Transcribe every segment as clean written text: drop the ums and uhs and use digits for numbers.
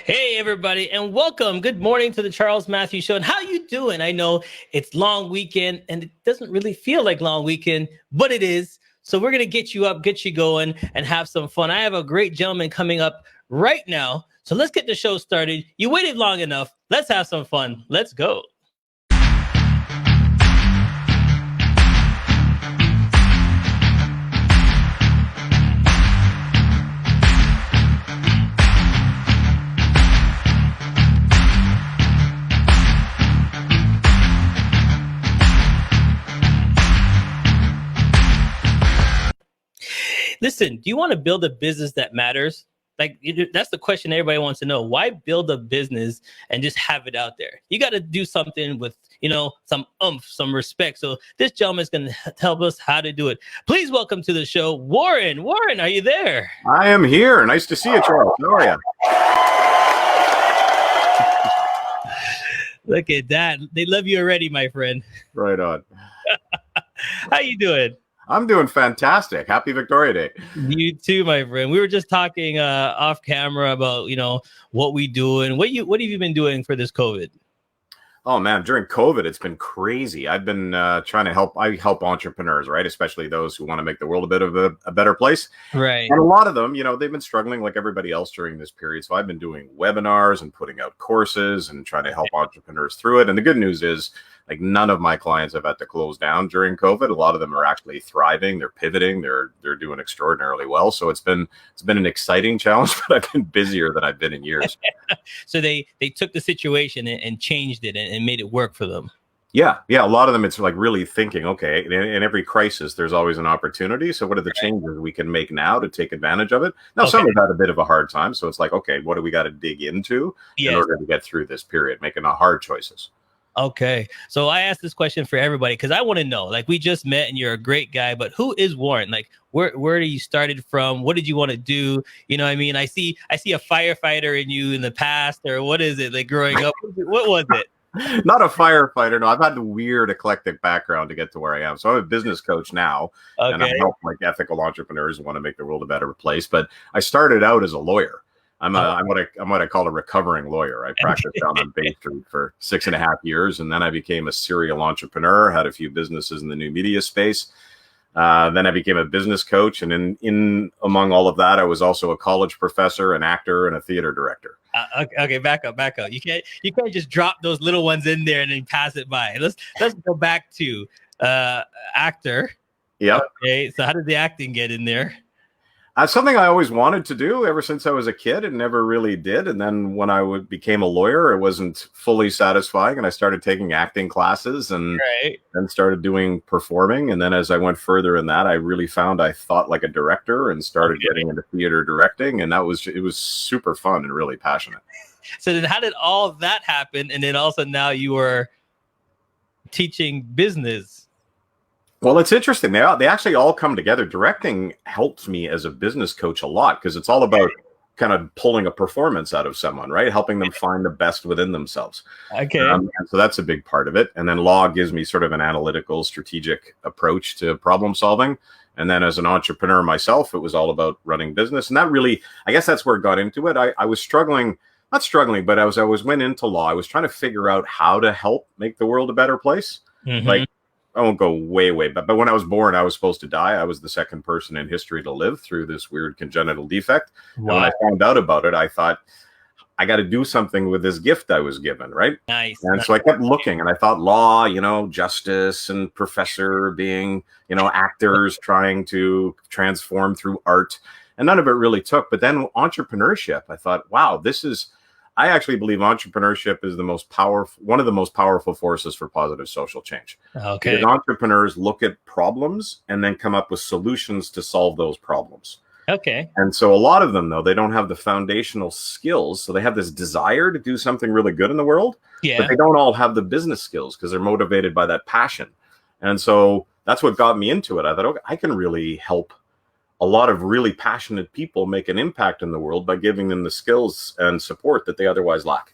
Hey everybody, and welcome. Good morning to the Charles Matthews Show. And how you doing? I know it's long weekend, and it doesn't really feel like long weekend, but it is. So we're gonna get you up, get you going, and have some fun. I have a great gentleman coming up right now. So let's get the show started. You waited long enough. Let's have some fun. Let's go. Listen, do you want to build a business that matters? That's the question everybody wants to know. Why build a business and just have it out there? You got to do something with, some oomph, some respect. So this gentleman is going to help us how to do it. Please welcome to the show, Warren. Warren, are you there? I am here. Nice to see you, Charles. How are you? Look at that. They love you already, my friend. Right on. How you doing? I'm doing fantastic. Happy Victoria Day. You too, my friend. We were just talking off camera about, what we do and what have you been doing for this COVID? Oh man, during COVID, it's been crazy. I've been trying to help. I help entrepreneurs, right? Especially those who want to make the world a bit of a better place. Right. And a lot of them, they've been struggling like everybody else during this period. So I've been doing webinars and putting out courses and trying to help entrepreneurs through it. And the good news is, like, none of my clients have had to close down during COVID. A lot of them are actually thriving. They're pivoting. They're doing extraordinarily well. So it's been an exciting challenge, but I've been busier than I've been in years. So they took the situation and changed it and made it work for them. Yeah. A lot of them, it's like really thinking, okay, in every crisis, there's always an opportunity. So what are the changes we can make now to take advantage of it? Now, some have had a bit of a hard time. So it's like, okay, what do we got to dig into in order to get through this period, making the hard choices? Okay. So I asked this question for everybody because I want to know, like, we just met and you're a great guy, but who is Warren? Like, where you started from? What did you want to do? You know what I mean? I see a firefighter in you in the past, or what is it, like, growing up? What was it? Not a firefighter. No, I've had the weird eclectic background to get to where I am. So I'm a business coach now, and I help like ethical entrepreneurs who want to make the world a better place. But I started out as a lawyer. I'm what I call a recovering lawyer. I practiced down on Bay Street for 6.5 years, and then I became a serial entrepreneur. Had a few businesses in the new media space. Then I became a business coach, and in among all of that, I was also a college professor, an actor, and a theater director. Okay, back up. You can't just drop those little ones in there and then pass it by. Let's go back to actor. Yeah. Okay, so how did the acting get in there? Something I always wanted to do ever since I was a kid and never really did. And then when I became a lawyer, it wasn't fully satisfying. And I started taking acting classes and then started doing performing. And then as I went further in that, I really found I thought like a director and started getting into theater directing. And it was super fun and really passionate. So then how did all of that happen? And then also now you are teaching business. Well, it's interesting. They actually all come together. Directing helps me as a business coach a lot because it's all about kind of pulling a performance out of someone, right? Helping them find the best within themselves. Okay. And so that's a big part of it. And then law gives me sort of an analytical, strategic approach to problem solving. And then as an entrepreneur myself, it was all about running business. And that really, I guess that's where it got into it. I was not struggling, but as I went into law, I was trying to figure out how to help make the world a better place. Mm-hmm. Like, I won't go way, but when I was born, I was supposed to die. I was the second person in history to live through this weird congenital defect. Wow. And when I found out about it, I thought, I got to do something with this gift I was given, right? Nice. And so I kept looking, and I thought law, justice, and professor being, actors trying to transform through art. And none of it really took. But then entrepreneurship, I thought, wow, I actually believe entrepreneurship is one of the most powerful forces for positive social change. Okay. Because entrepreneurs look at problems and then come up with solutions to solve those problems. Okay. And so a lot of them, though, they don't have the foundational skills. So they have this desire to do something really good in the world, but they don't all have the business skills because they're motivated by that passion. And so that's what got me into it. I thought, okay, I can really help a lot of really passionate people make an impact in the world by giving them the skills and support that they otherwise lack.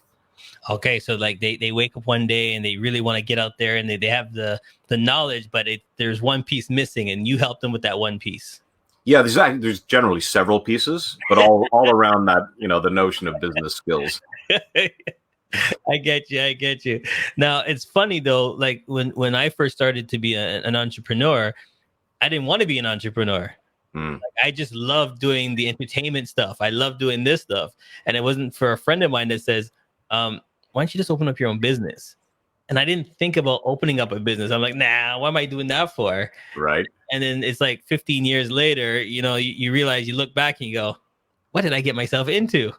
Okay, so like they wake up one day and they really want to get out there and they have the knowledge, but there's one piece missing and you help them with that one piece. Yeah, there's generally several pieces, but all around that, the notion of business skills. I get you. I get you. Now it's funny though. Like when I first started to be an entrepreneur, I didn't want to be an entrepreneur. Like, I just love doing the entertainment stuff. I love doing this stuff. And it wasn't for a friend of mine that says, why don't you just open up your own business? And I didn't think about opening up a business. I'm like, nah, what am I doing that for? Right. And then it's like 15 years later, you realize, you look back and you go, what did I get myself into?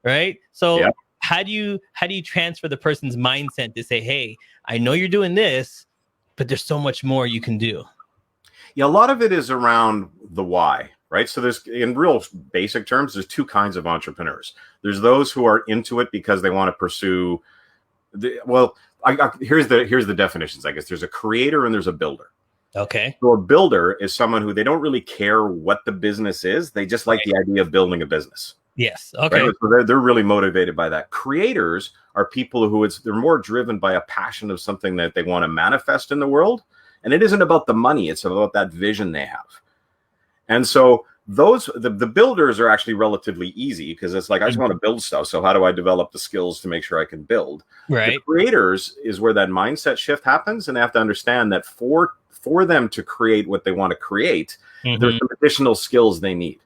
Right. So yeah. how do you transfer the person's mindset to say, hey, I know you're doing this, but there's so much more you can do? Yeah, a lot of it is around the why, right? So there's, in real basic terms, there's two kinds of entrepreneurs. There's those who are into it because they want to pursue here's the definitions, I guess. There's a creator and there's a builder. Okay. So a builder is someone who they don't really care what the business is. They just like the idea of building a business. Yes. Okay. Right? So they're really motivated by that. Creators are people who they're more driven by a passion of something that they want to manifest in the world. And it isn't about the money. It's about that vision they have. And so the builders are actually relatively easy because it's like, I just want to build stuff. So how do I develop the skills to make sure I can build? Right. The creators is where that mindset shift happens. And they have to understand that for them to create what they want to create, there's some additional skills they need.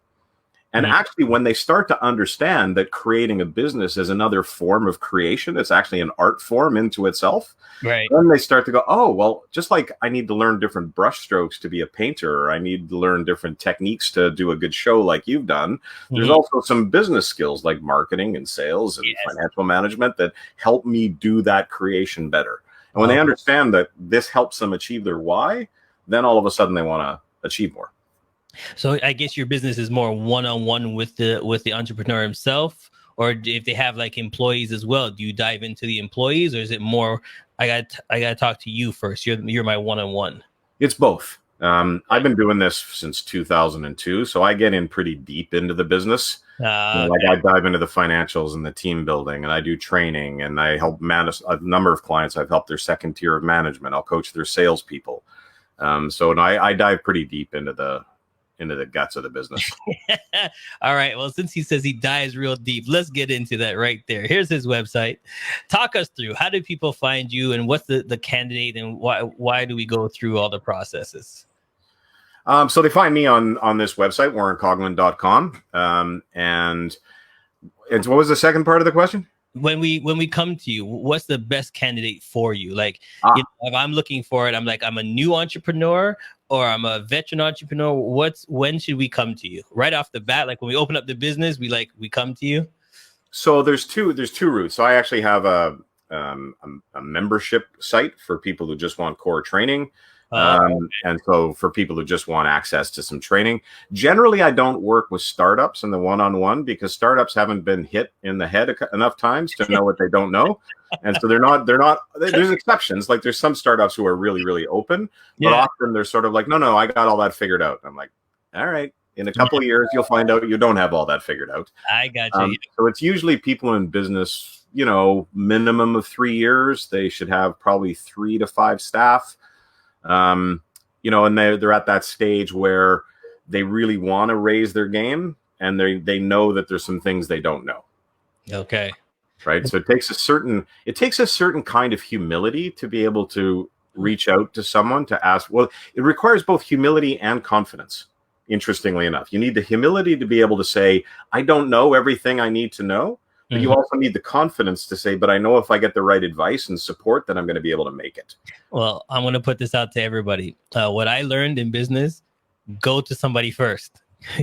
And actually, when they start to understand that creating a business is another form of creation, it's actually an art form into itself. Right. Then they start to go, oh, well, just like I need to learn different brush strokes to be a painter, or I need to learn different techniques to do a good show like you've done. There's also some business skills like marketing and sales and financial management that help me do that creation better. And when they understand that this helps them achieve their why, then all of a sudden they want to achieve more. So I guess your business is more one-on-one with the entrepreneur himself, or if they have like employees as well, do you dive into the employees, or is it more, I got to talk to you first? You're my one-on-one. It's both. I've been doing this since 2002, so I get in pretty deep into the business. I dive into the financials and the team building, and I do training, and I help manage a number of clients. I've helped their second tier of management. I'll coach their salespeople. I dive pretty deep into the guts of the business. All right. Well, since he says he dives real deep, let's get into that right there. Here's his website. Talk us through, how do people find you, and what's the candidate, and why do we go through all the processes? So they find me on this website, warrencoughlan.com. And what was the second part of the question? When we come to you, what's the best candidate for you? Like, if I'm looking for it, I'm like, I'm a new entrepreneur or I'm a veteran entrepreneur. When should we come to you? Right off the bat, like when we open up the business, we come to you. So there's two routes. So I actually have a membership site for people who just want core training. And so for people who just want access to some training, generally I don't work with startups in the one-on-one because startups haven't been hit in the head enough times to know what they don't know. And so they're not, there's exceptions. Like there's some startups who are really, really open, but often they're sort of like, no, I got all that figured out. I'm like, all right, in a couple of years, you'll find out you don't have all that figured out. I got you. So it's usually people in business, minimum of 3 years. They should have probably 3 to 5 staff. And they're at that stage where they really want to raise their game, and they know that there's some things they don't know. Okay. Right. So it takes a certain kind of humility to be able to reach out to someone to ask. Well, it requires both humility and confidence. Interestingly enough, you need the humility to be able to say, I don't know everything I need to know. But you also need the confidence to say, but I know if I get the right advice and support, then I'm going to be able to make it. Well, I'm going to put this out to everybody. What I learned in business, go to somebody first.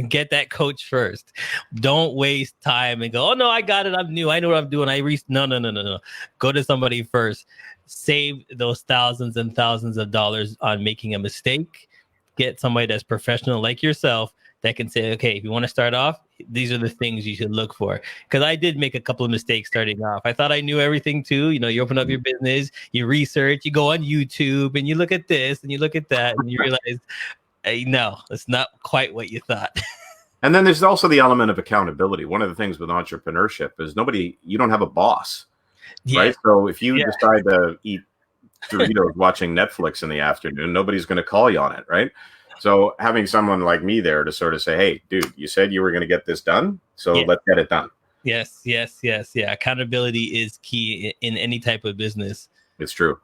Get that coach first. Don't waste time and go, oh, no, I got it. I'm new. I know what I'm doing. No. Go to somebody first. Save those thousands and thousands of dollars on making a mistake. Get somebody that's professional like yourself that can say, okay, if you want to start off, these are the things you should look for. Because I did make a couple of mistakes starting off. I thought I knew everything too. You open up your business, you research, you go on YouTube, and you look at this and you look at that, and you realize, hey, no, it's not quite what you thought. And then there's also the element of accountability. One of the things with entrepreneurship is you don't have a boss, right? So if you decide to eat Doritos watching Netflix in the afternoon, nobody's going to call you on it, right? So having someone like me there to sort of say, hey, dude, you said you were going to get this done, so let's get it done. Yes. Yeah. Accountability is key in any type of business. It's true.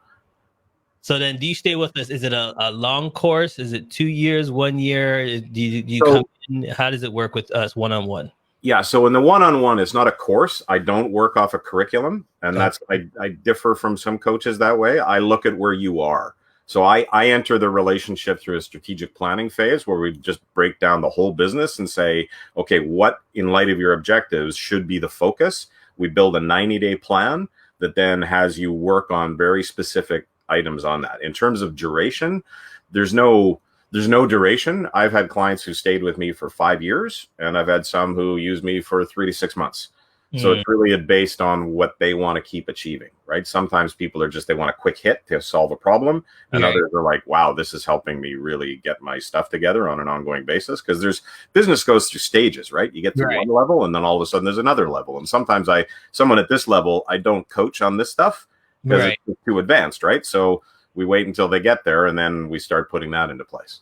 So then do you stay with us? Is it a long course? Is it 2 years, 1 year? Do you come in? How does it work with us one-on-one? Yeah. So in the one-on-one, it's not a course. I don't work off a curriculum. And I differ from some coaches that way. I look at where you are. So I enter the relationship through a strategic planning phase where we just break down the whole business and say, okay, what in light of your objectives should be the focus? We build a 90-day plan that then has you work on very specific items on that. In terms of duration, there's no duration. I've had clients who stayed with me for 5 years, and I've had some who use me for 3 to 6 months. So it's really based on what they want to keep achieving, right? Sometimes people are they want a quick hit to solve a problem. And others are like, wow, this is helping me really get my stuff together on an ongoing basis. Because business goes through stages, right? You get to one level and then all of a sudden there's another level. And sometimes someone at this level, I don't coach on this stuff because it's too advanced, right? So we wait until they get there and then we start putting that into place.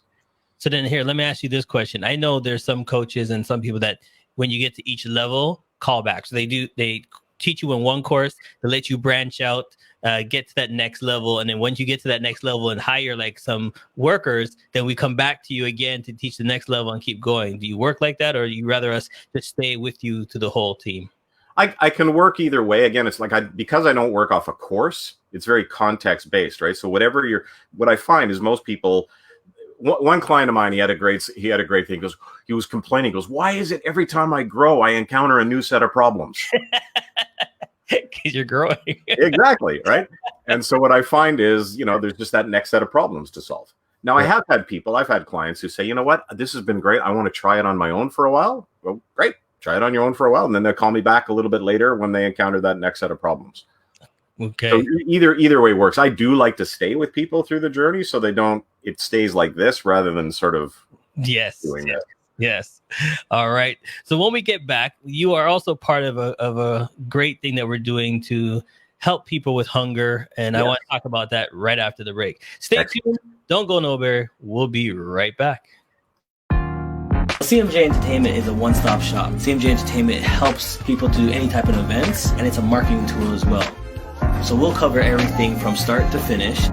So then here, let me ask you this question. I know there's some coaches and some people that when you get to each level, callbacks. So they teach you in one course, they let you branch out, get to that next level. And then once you get to that next level and hire like some workers, then we come back to you again to teach the next level and keep going. Do you work like that, or do you rather us just stay with you to the whole team? I can work either way. Again, it's like because I don't work off a course, it's very context based, right? So what I find is most people, one client of mine, he had a great thing. He was complaining. He goes, why is it every time I grow, I encounter a new set of problems? Because you're growing. Exactly. Right. And so what I find is, there's just that next set of problems to solve. Now, I've had clients who say, you know what, this has been great. I want to try it on my own for a while. Well, great. Try it on your own for a while. And then they'll call me back a little bit later when they encounter that next set of problems. Okay. So either way works. I do like to stay with people through the journey so it stays like this rather than sort of doing that. Yes. All right. So when we get back, you are also part of a great thing that we're doing to help people with hunger. And I want to talk about that right after the break. Stay tuned. Don't go nowhere. We'll be right back. CMJ Entertainment is a one-stop shop. CMJ Entertainment helps people do any type of events, and it's a marketing tool as well. So we'll cover everything from start to finish.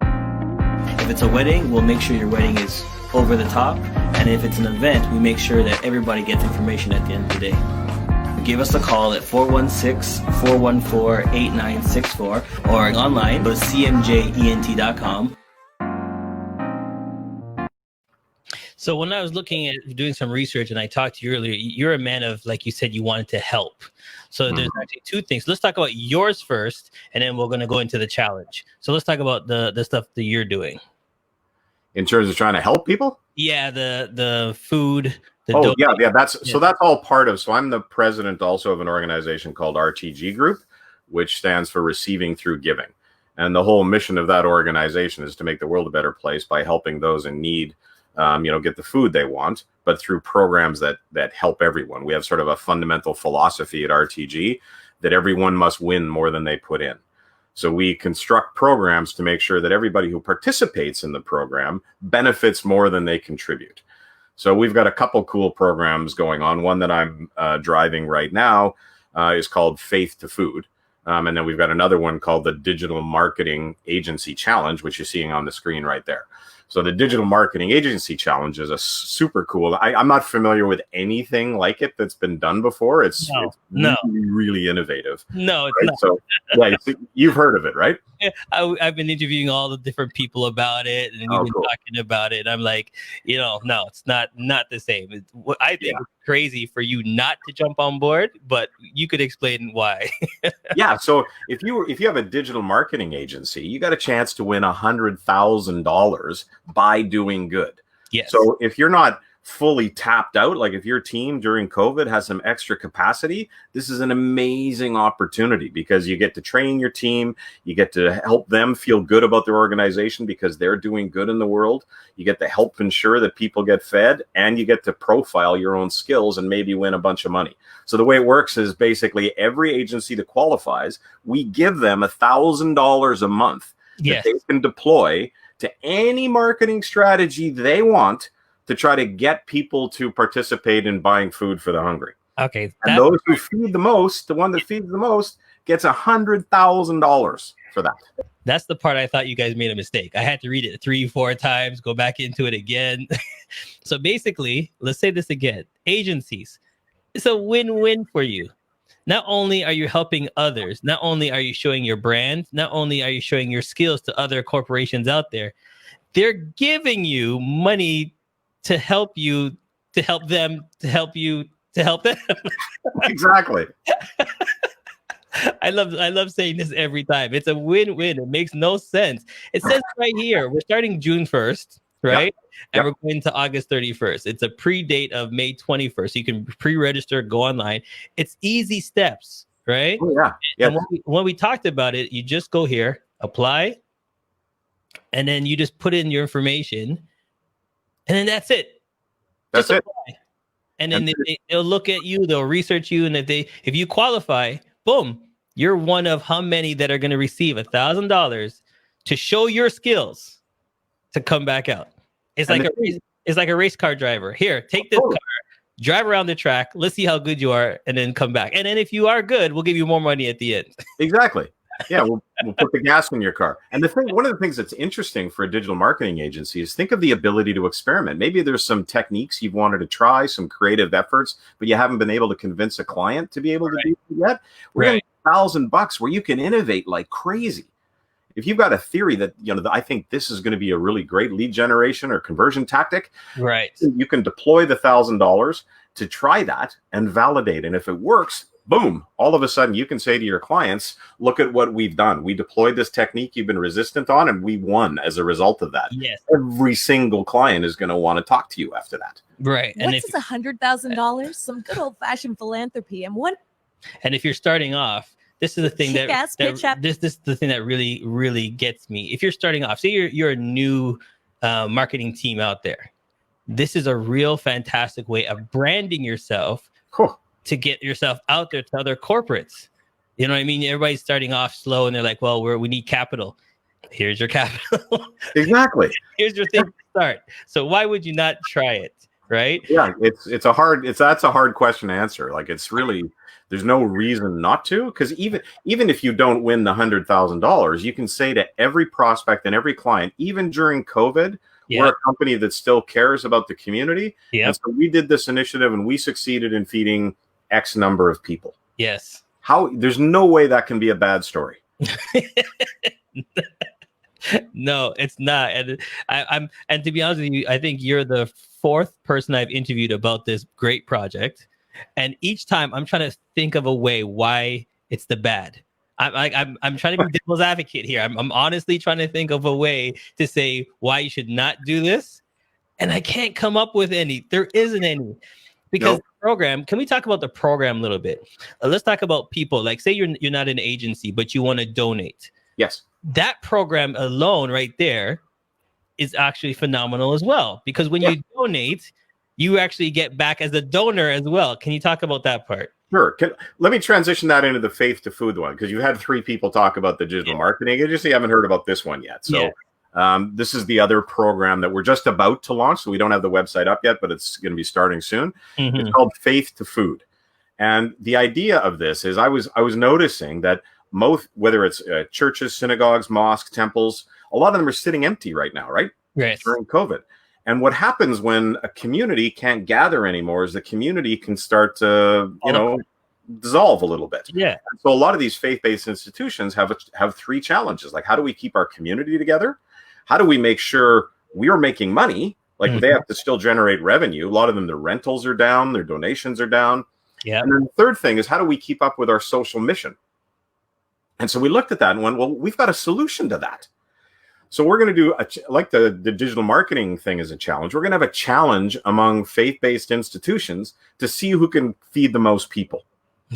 If it's a wedding, we'll make sure your wedding is over the top. And if it's an event, we make sure that everybody gets information at the end of the day. Give us a call at 416-414-8964 or online, go to cmjent.com. So when I was looking at doing some research and I talked to you earlier, you're a man of, like you said, you wanted to help. So there's actually two things. Let's talk about yours first, and then we're going to go into the challenge. So let's talk about the stuff that you're doing. In terms of trying to help people? Yeah, the food. So that's all part of. So I'm the president also of an organization called RTG Group, which stands for Receiving Through Giving. And the whole mission of that organization is to make the world a better place by helping those in need get the food they want, but through programs that help everyone. We have sort of a fundamental philosophy at RTG that everyone must win more than they put in. So we construct programs to make sure that everybody who participates in the program benefits more than they contribute. So we've got a couple cool programs going on. One that I'm driving right now is called Faith to Food. And then we've got another one called the Digital Marketing Agency Challenge, which you're seeing on the screen right there. So the Digital Marketing Agency Challenge is a super cool. I'm not familiar with anything like it that's been done before. It's really innovative. No, it's not. So you've heard of it, right? Yeah, I've been interviewing all the different people about it, and we've been talking about it. I'm like, no, it's not the same. I think it's crazy for you not to jump on board, but you could explain why. Yeah. So if you have a digital marketing agency, you got a chance to win $100,000 by doing good. Yes. So if you're not fully tapped out, like if your team during COVID has some extra capacity, this is an amazing opportunity because you get to train your team, you get to help them feel good about their organization because they're doing good in the world. You get to help ensure that people get fed, and you get to profile your own skills and maybe win a bunch of money. So the way it works is basically every agency that qualifies, we give them $1,000 a month that they can deploy to any marketing strategy they want to try to get people to participate in buying food for the hungry. Okay. And those who feed the most, the one that feeds the most, gets $100,000 for that. That's the part I thought you guys made a mistake. I had to read it 3-4 times, go back into it again. So basically, let's say this again. Agencies, it's a win-win for you. Not only are you helping others, not only are you showing your brand, not only are you showing your skills to other corporations out there, they're giving you money to help you, to help them, to help you, to help them. Exactly. I love saying this every time. It's a win-win. It makes no sense. It says right here, we're starting June 1st, right? Yep. And we're going to August 31st. It's a pre-date of May 21st. You can pre-register, go online. It's easy steps, right? Oh, yeah. Yes. And when we talked about it, you just go here, apply, and then you just put in your information, and then that's it. That's it. And then they'll look at you, they'll research you, and if you qualify, boom, you're one of how many that are going to receive $1,000 to show your skills to come back out. It's like a race car driver. Here, take this car, drive around the track. Let's see how good you are, and then come back. And then if you are good, we'll give you more money at the end. Exactly. Yeah, we'll put the gas in your car. And one of the things that's interesting for a digital marketing agency is think of the ability to experiment. Maybe there's some techniques you've wanted to try, some creative efforts, but you haven't been able to convince a client to be able to do it yet. We're getting $1,000 where you can innovate like crazy. If you've got a theory that, I think this is going to be a really great lead generation or conversion tactic, right? You can deploy the $1,000 to try that and validate. And if it works, boom, all of a sudden you can say to your clients, look at what we've done. We deployed this technique you've been resistant on, and we won as a result of that. Yes. Every single client is going to want to talk to you after that. Right. What is $100,000? Some good old-fashioned philanthropy. And if you're starting off, this is the thing this is the thing that really, really gets me. If you're starting off, say you're a new marketing team out there, this is a real fantastic way of branding yourself to get yourself out there to other corporates. You know what I mean? Everybody's starting off slow and they're like, well, we need capital. Here's your capital. Exactly. Here's your thing to start. So why would you not try it? Right? Yeah, that's a hard question to answer. Like, it's really, there's no reason not to, because even if you don't win the $100,000, you can say to every prospect and every client, even during COVID, we're a company that still cares about the community. Yeah. And so we did this initiative and we succeeded in feeding X number of people. Yes. There's no way that can be a bad story. No, it's not. And to be honest with you, I think you're the fourth person I've interviewed about this great project. And each time I'm trying to think of a way why it's the bad. I'm trying to be devil's advocate here. I'm honestly trying to think of a way to say why you should not do this. And I can't come up with any. There isn't any. Because the program, can we talk about the program a little bit? Let's talk about people. Like, say you're not an agency, but you want to donate. Yes. That program alone right there is actually phenomenal as well. Because when you donate, you actually get back as a donor as well. Can you talk about that part? Sure. Let me transition that into the faith to food one, because you've had 3 people talk about the digital marketing agency. You haven't heard about this one yet. So this is the other program that we're just about to launch. So we don't have the website up yet, but it's going to be starting soon. Mm-hmm. It's called Faith to Food. And the idea of this is I was noticing that whether it's churches, synagogues, mosques, temples, a lot of them are sitting empty right now, right? Yes. During COVID. And what happens when a community can't gather anymore is the community can start to, dissolve a little bit. Yeah. And so a lot of these faith-based institutions have 3 challenges. Like, how do we keep our community together? How do we make sure we are making money? Like, they have to still generate revenue. A lot of them, their rentals are down, their donations are down. Yeah. And then the third thing is, how do we keep up with our social mission? And so we looked at that and went, well, we've got a solution to that. So we're going to do, like the digital marketing thing is a challenge. We're going to have a challenge among faith-based institutions to see who can feed the most people.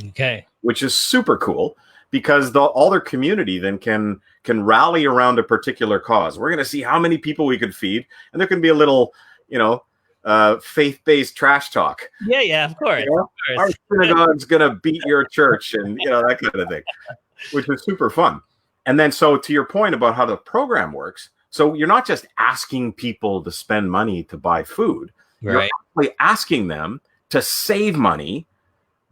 Okay. Which is super cool, because all their community then can rally around a particular cause. We're going to see how many people we could feed, and there can be a little, faith-based trash talk. Yeah, of course. Our synagogue's going to beat your church, and that kind of thing, which is super fun. And then, so to your point about how the program works, So you're not just asking people to spend money to buy food. You're actually asking them to save money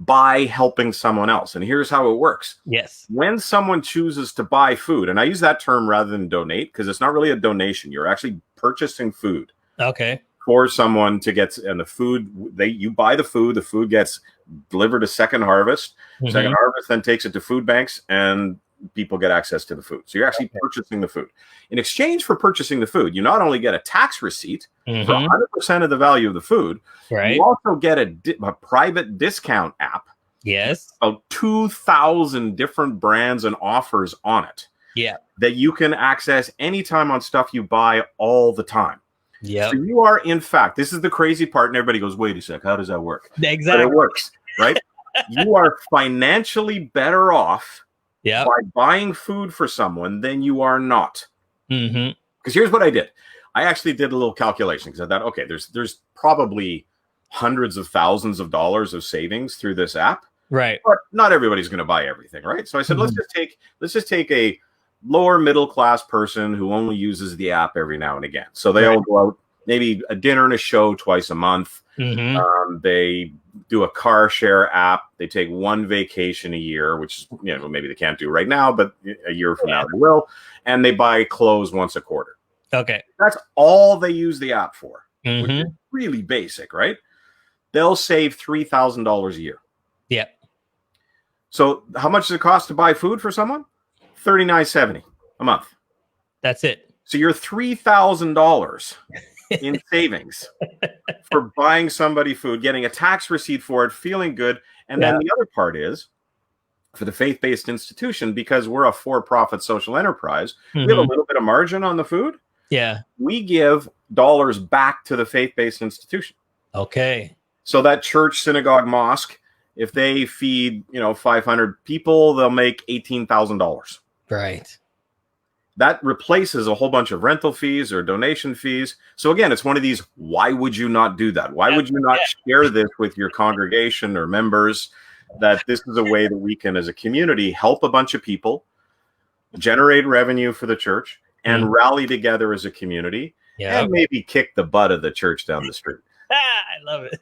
by helping someone else. And here's how it works. Yes. When someone chooses to buy food, and I use that term rather than donate, because it's not really a donation. You're actually purchasing food. Okay. For someone to get, and the food, you buy the food gets delivered to Second Harvest. Second Harvest then takes it to food banks, and people get access to the food. So you're actually purchasing the food. In exchange for purchasing the food, you not only get a tax receipt for 100% of the value of the food, you also get a private discount app. Yes. About 2,000 different brands and offers on it. Yeah. That you can access anytime on stuff you buy all the time. Yeah. So you are, in fact, this is the crazy part, and everybody goes, wait a sec, how does that work? Exactly. But it works, right? You are financially better off by buying food for someone than you are not. Because here's what I did. I actually did a little calculation because I thought, okay, there's probably hundreds of thousands of dollars of savings through this app. Right. But not everybody's going to buy everything, right? So I said, let's just take a lower middle class person who only uses the app every now and again. So they all go out, maybe a dinner and a show twice a month. They do a car share app. They take one vacation a year, which maybe they can't do right now, but a year from now they will. And they buy clothes once a quarter. Okay. That's all they use the app for, which is really basic, right? They'll save $3,000 a year. Yeah. So how much does it cost to buy food for someone? $39.70 a month. That's it. So you're $3,000 in savings for buying somebody food, getting a tax receipt for it, feeling good. And then the other part is for the faith-based institution, because we're a for-profit social enterprise, we have a little bit of margin on the food. Yeah. We give dollars back to the faith-based institution. Okay. So that church, synagogue, mosque, if they feed, 500 people, they'll make $18,000. Right. That replaces a whole bunch of rental fees or donation fees. So again, it's one of these, why would you not do that? Why would you not share this with your congregation or members, that this is a way that we can, as a community, help a bunch of people, generate revenue for the church, and rally together as a community, and maybe kick the butt of the church down the street. I love it.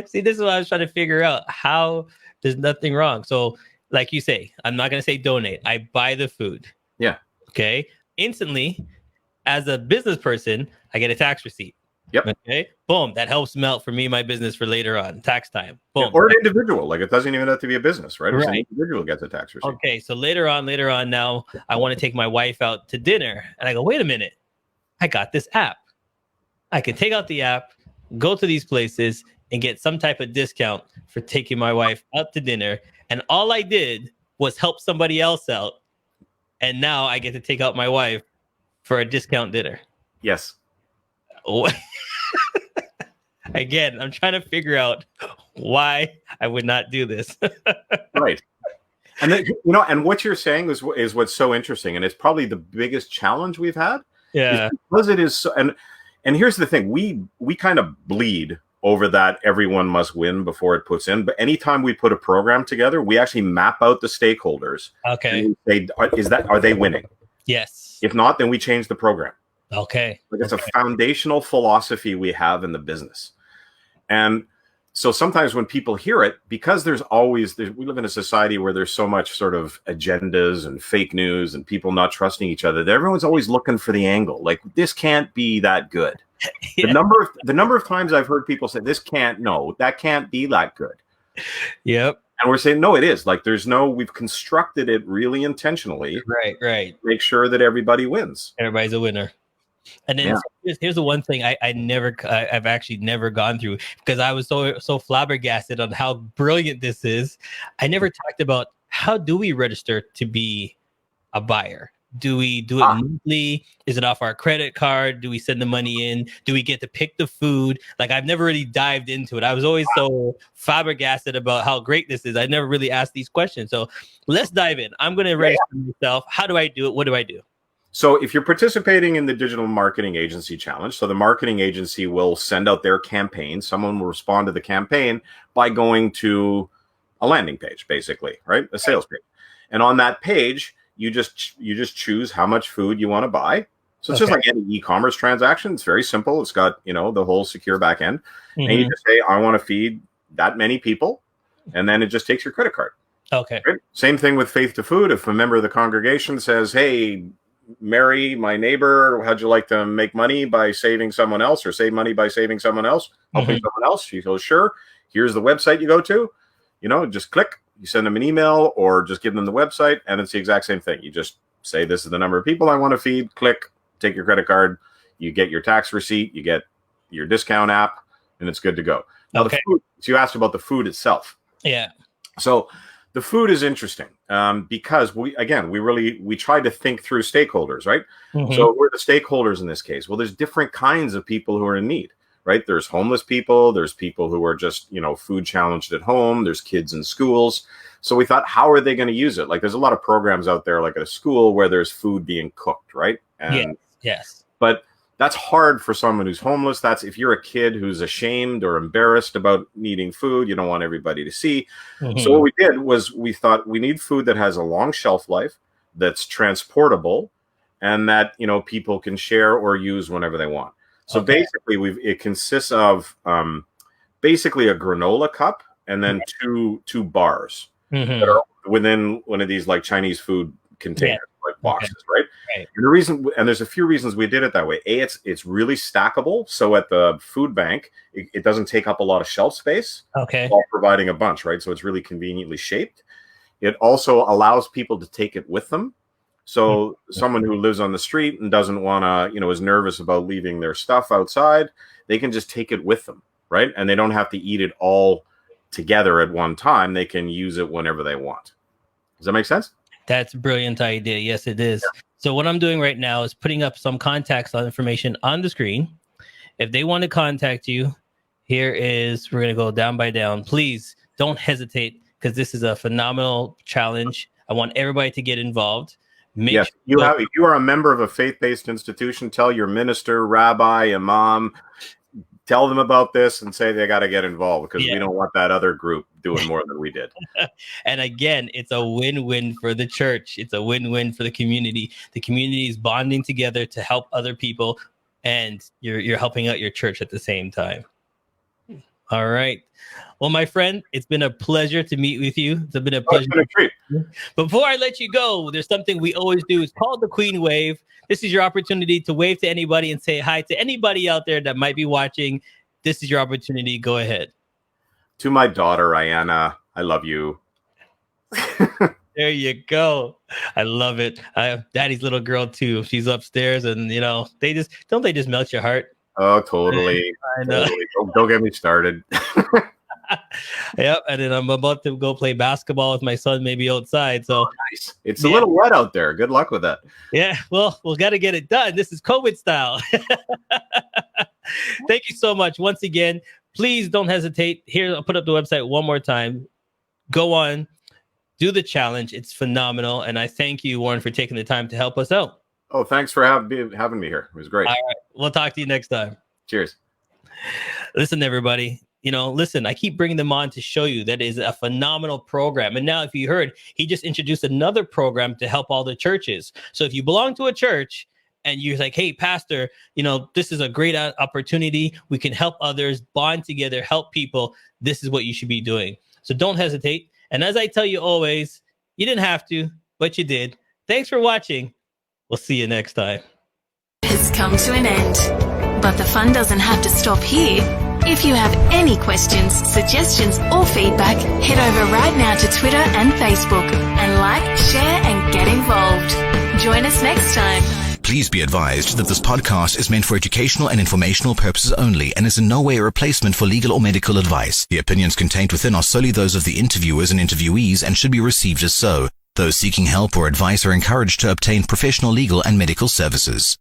See, this is what I was trying to figure out. How there's nothing wrong. So, like you say, I'm not going to say donate. I buy the food. Yeah. Okay. Instantly, as a business person, I get a tax receipt. Yep. Okay. Boom. That helps melt for me, my business for later on. Tax time. Boom. Or an individual. Like, it doesn't even have to be a business, right? An individual gets a tax receipt. Okay. So later on, now I want to take my wife out to dinner. And I go, wait a minute. I got this app. I can take out the app, go to these places, and get some type of discount for taking my wife out to dinner. And all I did was help somebody else out. And now I get to take out my wife for a discount dinner. Yes. Again, I'm trying to figure out why I would not do this. Right. And then, and what you're saying is what's so interesting. And it's probably the biggest challenge we've had. Yeah. Because it is so, and here's the thing, we kind of bleed over that everyone must win before it puts in. But anytime we put a program together, we actually map out the stakeholders. Okay. And we say, are they winning? Yes. If not, then we change the program. Okay. Like, it's a foundational philosophy we have in the business. And so sometimes when people hear it, because we live in a society where there's so much sort of agendas and fake news and people not trusting each other, that everyone's always looking for the angle. Like, this can't be that good. The number of times I've heard people say, that can't be that good. Yep. And we're saying, no, it is. Like, we've constructed it really intentionally. Right. Make sure that everybody wins. Everybody's a winner. And then here's the one thing I've actually never gone through, because I was so flabbergasted on how brilliant this is. I never talked about, how do we register to be a buyer? Do we do it monthly? Is it off our credit card? Do we send the money in? Do we get to pick the food? Like, I've never really dived into it. I was always so flabbergasted about how great this is. I never really asked these questions. So let's dive in. I'm going to register myself. How do I do it? What do I do? So if you're participating in the Digital Marketing Agency Challenge, so the marketing agency will send out their campaign. Someone will respond to the campaign by going to a landing page, basically, right? A sales page. And on that page, you just choose how much food you want to buy. So it's just like any e-commerce transaction. It's very simple. It's got, the whole secure back end. And you just say, I want to feed that many people. And then it just takes your credit card. Okay. Right? Same thing with Faith to Food. If a member of the congregation says, hey, Mary, my neighbor, how'd you like to make money by saving someone else, or save money by saving someone else, helping someone else? She goes, sure. Here's the website you go to. Just click. You send them an email or just give them the website, and it's the exact same thing. You just say, this is the number of people I want to feed. Click. Take your credit card, you get your tax receipt, you get your discount app, and it's good to go. Now, the food, so you asked about the food itself. Yeah. So the food is interesting because we tried to think through stakeholders, right? So we're the stakeholders in this case. Well, there's different kinds of people who are in need, right? There's homeless people. There's people who are just, food challenged at home. There's kids in schools. So we thought, how are they going to use it? Like, there's a lot of programs out there, like at a school, where there's food being cooked, right? And yes. But that's hard for someone who's homeless. That's if you're a kid who's ashamed or embarrassed about needing food, you don't want everybody to see. So what we did was we thought we need food that has a long shelf life, that's transportable, and that, people can share or use whenever they want. So basically it consists of basically a granola cup and then two bars that are within one of these like Chinese food containers, like boxes, right? And there's a few reasons we did it that way. It's really stackable, so at the food bank it doesn't take up a lot of shelf space while providing a bunch, right? So it's really conveniently shaped. It also allows people to take it with them. So someone who lives on the street and doesn't want to, is nervous about leaving their stuff outside, they can just take it with them, right? And they don't have to eat it all together at one time. They can use it whenever they want. Does that make sense? That's a brilliant idea. Yes, it is. Yeah. So what I'm doing right now is putting up some contact information on the screen. If they want to contact you, we're going to go down by down. Please don't hesitate, because this is a phenomenal challenge. I want everybody to get involved. If you are a member of a faith-based institution, tell your minister, rabbi, imam, tell them about this and say they got to get involved, because we don't want that other group doing more than we did. And again, it's a win-win for the church. It's a win-win for the community. The community is bonding together to help other people, and you're helping out your church at the same time. All right. Well, my friend, it's been a pleasure to meet with you. It's been a pleasure. It's been a treat. Before I let you go, there's something we always do. It's called the Queen Wave. This is your opportunity to wave to anybody and say hi to anybody out there that might be watching. This is your opportunity. Go ahead. To my daughter, Ayanna, I love you. There you go. I love it. I have Daddy's little girl too. She's upstairs, and they just melt your heart. Oh, totally. I know. Totally. Don't get me started. Yep. And then I'm about to go play basketball with my son, maybe outside. So nice. It's a little wet out there. Good luck with that. Yeah. Well, we'll got to get it done. This is COVID style. Thank you so much. Once again, please don't hesitate. Here, I'll put up the website one more time. Go on, do the challenge. It's phenomenal. And I thank you, Warren, for taking the time to help us out. Oh, thanks for having me here. It was great. All right. We'll talk to you next time. Cheers. Listen, everybody. I keep bringing them on to show you that is a phenomenal program. And now, if you heard, he just introduced another program to help all the churches. So if you belong to a church and you're like, hey, pastor, this is a great opportunity. We can help others, bond together, help people. This is what you should be doing. So don't hesitate. And as I tell you always, you didn't have to, but you did. Thanks for watching. We'll see you next time. Has come to an end, but the fun doesn't have to stop here. If you have any questions, suggestions, or feedback, head over right now to Twitter and Facebook and like, share, and get involved. Join us next time. Please be advised that this podcast is meant for educational and informational purposes only and is in no way a replacement for legal or medical advice. The opinions contained within are solely those of the interviewers and interviewees and should be received as so. Those seeking help or advice are encouraged to obtain professional legal and medical services.